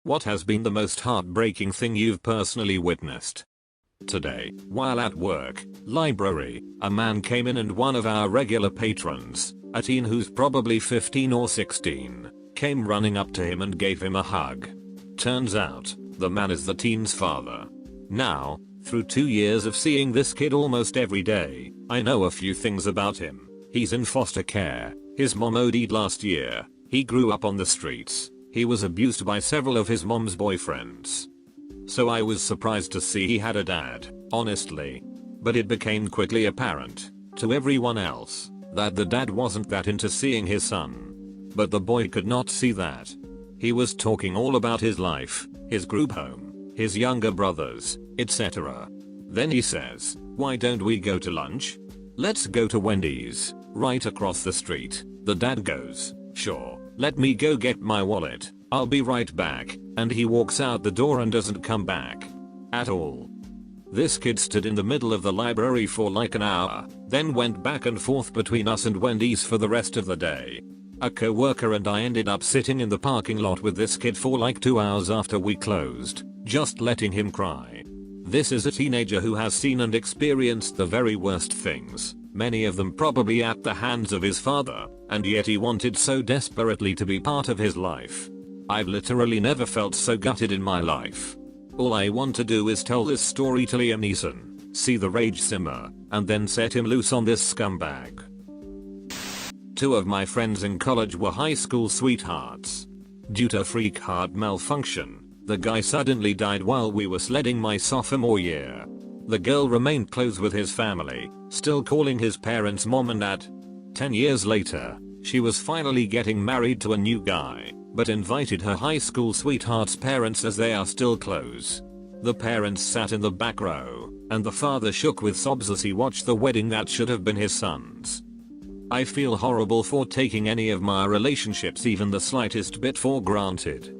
What has been the most heartbreaking thing you've personally witnessed? Today, while at work, library, a man came in and one of our regular patrons, a teen who's probably 15 or 16, came running up to him and gave him a hug. Turns out, the man is the teen's father. Now, through 2 years of seeing this kid almost every day, I know a few things about him. He's in foster care, his mom OD'd last year, he grew up on the streets, he was abused by several of his mom's boyfriends. So I was surprised to see he had a dad, honestly. But it became quickly apparent, to everyone else, that the dad wasn't that into seeing his son. But the boy could not see that. He was talking all about his life, his group home, his younger brothers, etc. Then he says, "Why don't we go to lunch? Let's go to Wendy's, right across the street." The dad goes, "Sure, let me go get my wallet, I'll be right back," and he walks out the door and doesn't come back. At all. This kid stood in the middle of the library for like an hour, then went back and forth between us and Wendy's for the rest of the day. A co-worker and I ended up sitting in the parking lot with this kid for like 2 hours after we closed, just letting him cry. This is a teenager who has seen and experienced the very worst things, many of them probably at the hands of his father, and yet he wanted so desperately to be part of his life. I've literally never felt so gutted in my life. All I want to do is tell this story to Liam Neeson, see the rage simmer, and then set him loose on this scumbag. 2 of my friends in college were high school sweethearts. Due to freak heart malfunction, the guy suddenly died while we were sledding my sophomore year. The girl remained close with his family, still calling his parents mom and dad. 10 years later, she was finally getting married to a new guy, but invited her high school sweetheart's parents as they are still close. The parents sat in the back row, and the father shook with sobs as he watched the wedding that should have been his son's. I feel horrible for taking any of my relationships even the slightest bit for granted.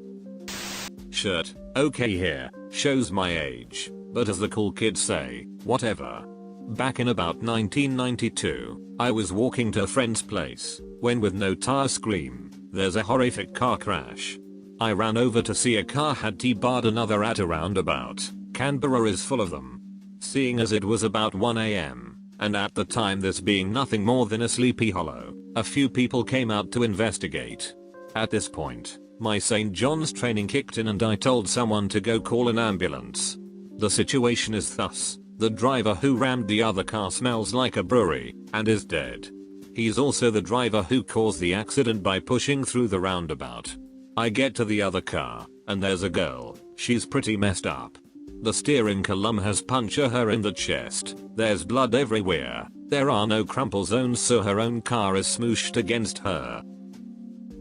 Shirt, okay here, shows my age, but as the cool kids say, whatever. Back in about 1992, I was walking to a friend's place, when with no tire scream, there's a horrific car crash. I ran over to see a car had T-barred another at a roundabout. Canberra is full of them. Seeing as it was about 1 AM, and at the time this being nothing more than a sleepy hollow, a few people came out to investigate. At this point, my St. John's training kicked in and I told someone to go call an ambulance. The situation is thus: the driver who rammed the other car smells like a brewery and is dead. He's also the driver who caused the accident by pushing through the roundabout. I get to the other car, and there's a girl. She's pretty messed up. The steering column has punctured her in the chest. There's blood everywhere. There are no crumple zones, so her own car is smooshed against her.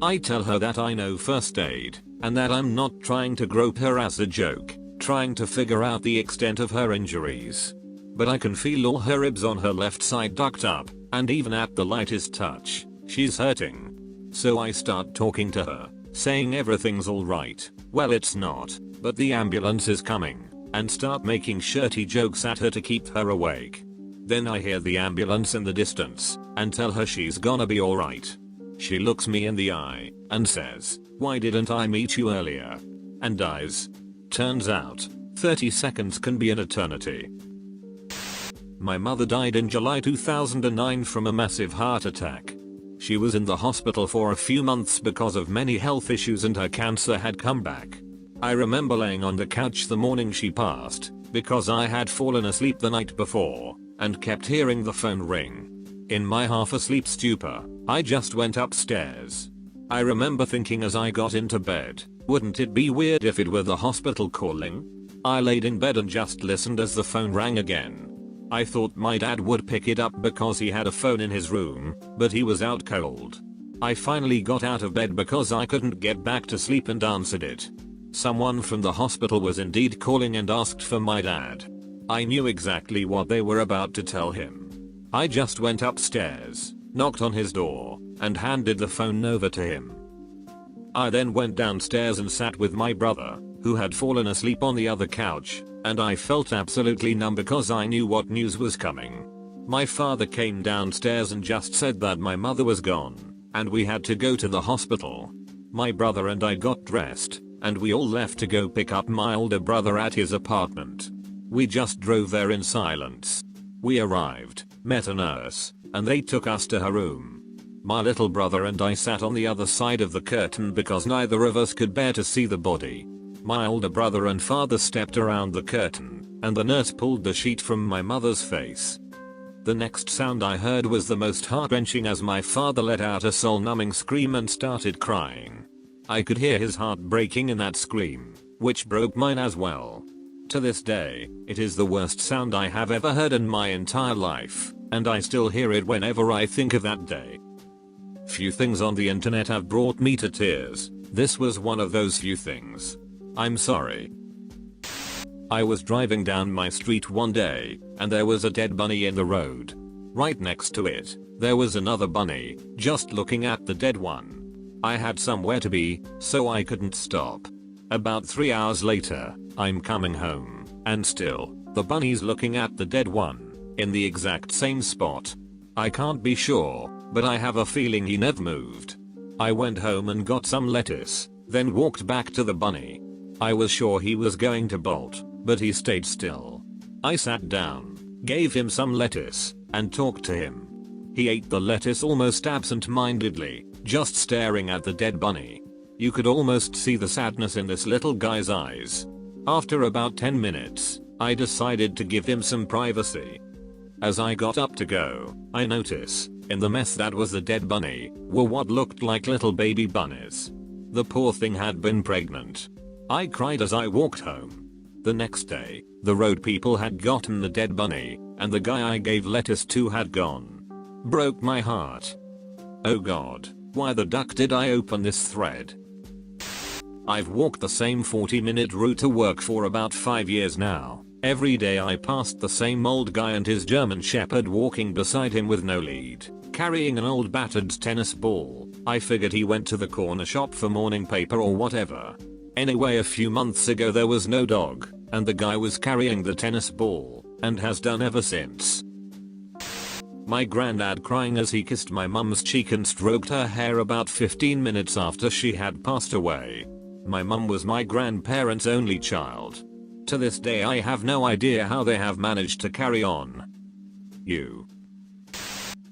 I tell her that I know first aid, and that I'm not trying to grope her as a joke, trying to figure out the extent of her injuries. But I can feel all her ribs on her left side ducked up, and even at the lightest touch, she's hurting. So I start talking to her, saying everything's alright. Well, it's not, but the ambulance is coming, and start making shirty jokes at her to keep her awake. Then I hear the ambulance in the distance, and tell her she's gonna be alright. She looks me in the eye, and says, "Why didn't I meet you earlier?" and dies. Turns out, 30 seconds can be an eternity. My mother died in July 2009 from a massive heart attack. She was in the hospital for a few months because of many health issues and her cancer had come back. I remember laying on the couch the morning she passed, because I had fallen asleep the night before, and kept hearing the phone ring. In my half-asleep stupor, I just went upstairs. I remember thinking as I got into bed, wouldn't it be weird if it were the hospital calling? I laid in bed and just listened as the phone rang again. I thought my dad would pick it up because he had a phone in his room, but he was out cold. I finally got out of bed because I couldn't get back to sleep and answered it. Someone from the hospital was indeed calling and asked for my dad. I knew exactly what they were about to tell him. I just went upstairs, knocked on his door, and handed the phone over to him. I then went downstairs and sat with my brother, who had fallen asleep on the other couch, and I felt absolutely numb because I knew what news was coming. My father came downstairs and just said that my mother was gone, and we had to go to the hospital. My brother and I got dressed, and we all left to go pick up my older brother at his apartment. We just drove there in silence. We arrived, met a nurse, and they took us to her room. My little brother and I sat on the other side of the curtain because neither of us could bear to see the body. My older brother and father stepped around the curtain, and the nurse pulled the sheet from my mother's face. The next sound I heard was the most heart-wrenching as my father let out a soul-numbing scream and started crying. I could hear his heart breaking in that scream, which broke mine as well. To this day, it is the worst sound I have ever heard in my entire life, and I still hear it whenever I think of that day. Few things on the internet have brought me to tears. This was one of those few things. I'm sorry. I was driving down my street one day, and there was a dead bunny in the road. Right next to it, there was another bunny, just looking at the dead one. I had somewhere to be, so I couldn't stop. About 3 hours later, I'm coming home, and still, the bunny's looking at the dead one, in the exact same spot. I can't be sure, but I have a feeling he never moved. I went home and got some lettuce, then walked back to the bunny. I was sure he was going to bolt, but he stayed still. I sat down, gave him some lettuce, and talked to him. He ate the lettuce almost absent-mindedly, just staring at the dead bunny. You could almost see the sadness in this little guy's eyes. After about 10 minutes, I decided to give him some privacy. As I got up to go, I noticed, in the mess that was the dead bunny, were what looked like little baby bunnies. The poor thing had been pregnant. I cried as I walked home. The next day, the road people had gotten the dead bunny, and the guy I gave lettuce to had gone. Broke my heart. Oh God, why the duck did I open this thread? I've walked the same 40-minute route to work for about 5 years now. Every day I passed the same old guy and his German Shepherd walking beside him with no lead, carrying an old battered tennis ball. I figured he went to the corner shop for morning paper or whatever. Anyway, a few months ago there was no dog, and the guy was carrying the tennis ball, and has done ever since. My granddad crying as he kissed my mum's cheek and stroked her hair about 15 minutes after she had passed away. My mum was my grandparents' only child. To this day I have no idea how they have managed to carry on.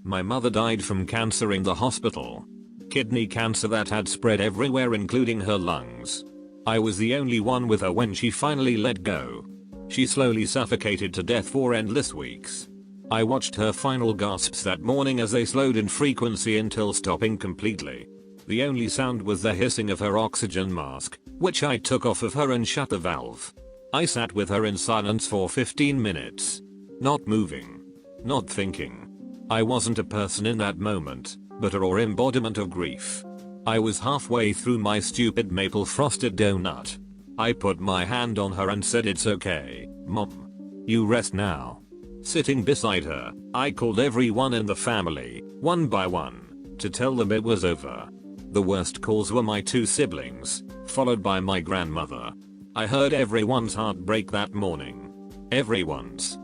My mother died from cancer in the hospital. Kidney cancer that had spread everywhere including her lungs. I was the only one with her when she finally let go. She slowly suffocated to death for endless weeks. I watched her final gasps that morning as they slowed in frequency until stopping completely. The only sound was the hissing of her oxygen mask, which I took off of her and shut the valve. I sat with her in silence for 15 minutes. Not moving. Not thinking. I wasn't a person in that moment, but a raw embodiment of grief. I was halfway through my stupid maple frosted donut. I put my hand on her and said, "It's okay, Mom. You rest now." Sitting beside her, I called everyone in the family, one by one, to tell them it was over. The worst calls were my 2 siblings, followed by my grandmother. I heard everyone's heart break that morning. Everyone's.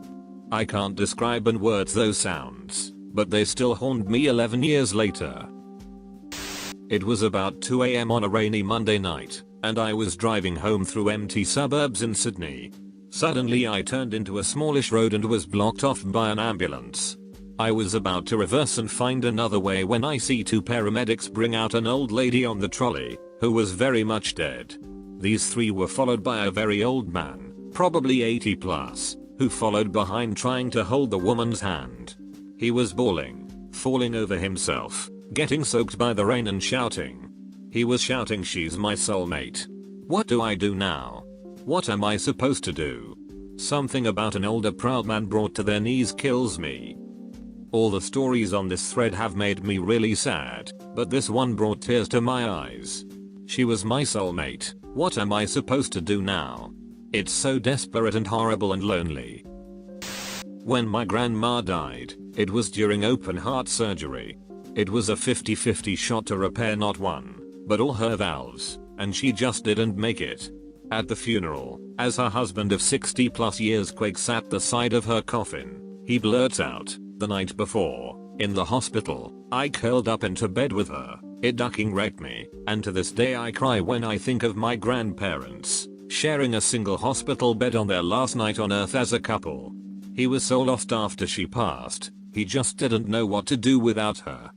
I can't describe in words those sounds, but they still haunt me 11 years later. It was about 2 AM on a rainy Monday night, and I was driving home through empty suburbs in Sydney. Suddenly I turned into a smallish road and was blocked off by an ambulance. I was about to reverse and find another way when I see 2 paramedics bring out an old lady on the trolley, who was very much dead. These 3 were followed by a very old man, probably 80 plus, who followed behind trying to hold the woman's hand. He was bawling, falling over himself, getting soaked by the rain and shouting. He was shouting, "She's my soulmate. What do I do now? What am I supposed to do?" Something about an older proud man brought to their knees kills me. All the stories on this thread have made me really sad, but this one brought tears to my eyes. She was my soulmate. What am I supposed to do now? It's so desperate and horrible and lonely. When my grandma died, it was during open heart surgery. It was a 50-50 shot to repair not one, but all her valves, and she just didn't make it. At the funeral, as her husband of 60 plus years quakes at the side of her coffin, he blurts out, "The night before, in the hospital, I curled up into bed with her, It ducking wrecked me, and to this day I cry when I think of my grandparents sharing a single hospital bed on their last night on earth as a couple. He was so lost after she passed, he just didn't know what to do without her.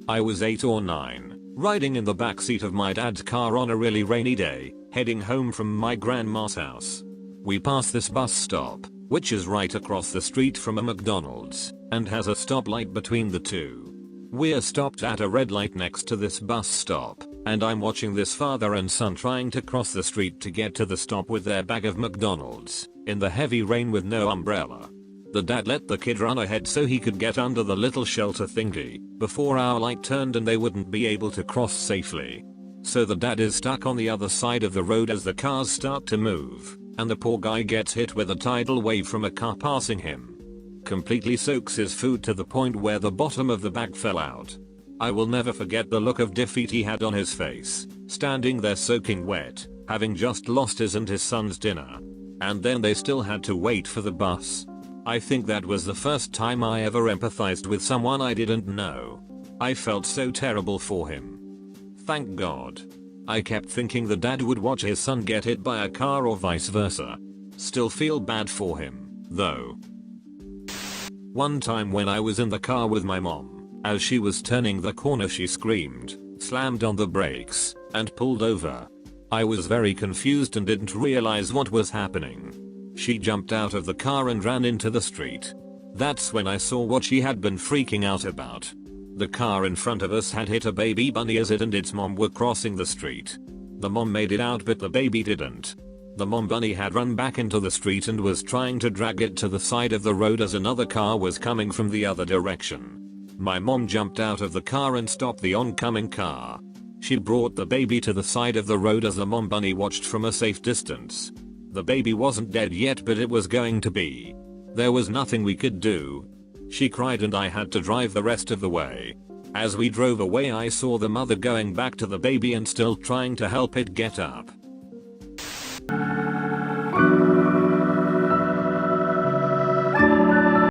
I was 8 or 9, riding in the backseat of my dad's car on a really rainy day, heading home from my grandma's house. We passed this bus stop, which is right across the street from a McDonald's, and has a stoplight between the two. We're stopped at a red light next to this bus stop, and I'm watching this father and son trying to cross the street to get to the stop with their bag of McDonald's, in the heavy rain with no umbrella. The dad let the kid run ahead so he could get under the little shelter thingy, before our light turned and they wouldn't be able to cross safely. So the dad is stuck on the other side of the road as the cars start to move, and the poor guy gets hit with a tidal wave from a car passing him. Completely soaks his food to the point where the bottom of the bag fell out. I will never forget the look of defeat he had on his face, standing there soaking wet, having just lost his and his son's dinner. And then they still had to wait for the bus. I think that was the first time I ever empathized with someone I didn't know. I felt so terrible for him. Thank God. I kept thinking the dad would watch his son get hit by a car or vice versa. Still feel bad for him, though. One time when I was in the car with my mom, as she was turning the corner she screamed, slammed on the brakes, and pulled over. I was very confused and didn't realize what was happening. She jumped out of the car and ran into the street. That's when I saw what she had been freaking out about. The car in front of us had hit a baby bunny as it and its mom were crossing the street. The mom made it out but the baby didn't. The mom bunny had run back into the street and was trying to drag it to the side of the road as another car was coming from the other direction. My mom jumped out of the car and stopped the oncoming car. She brought the baby to the side of the road as the mom bunny watched from a safe distance. The baby wasn't dead yet but it was going to be. There was nothing we could do. She cried and I had to drive the rest of the way. As we drove away I saw the mother going back to the baby and still trying to help it get up.